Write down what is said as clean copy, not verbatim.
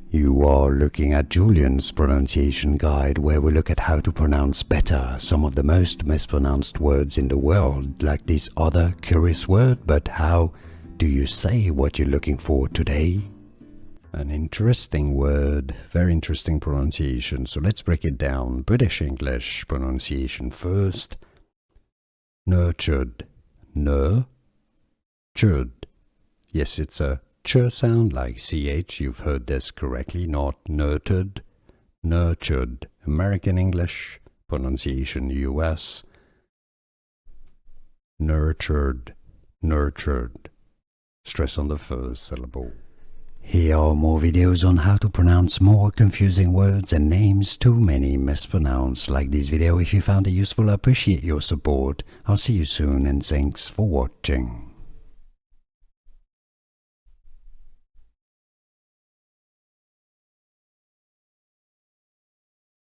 You are looking at Julian's pronunciation guide, where we look at how to pronounce better some of the most mispronounced words in the world, like this other curious word. But how do you say what you're looking for today? An interesting word, very interesting pronunciation. So let's break it down. British English pronunciation first. Nurtured. Nurtured. Yes, it's a ch sound like ch. You've heard this correctly, not nurtured. Nurtured. American English pronunciation US. Nurtured. Nurtured. Stress on the first syllable. Here are more videos on how to pronounce more confusing words and names too many mispronounced. Like this video if you found it useful. I appreciate your support. I'll see you soon and thanks for watching.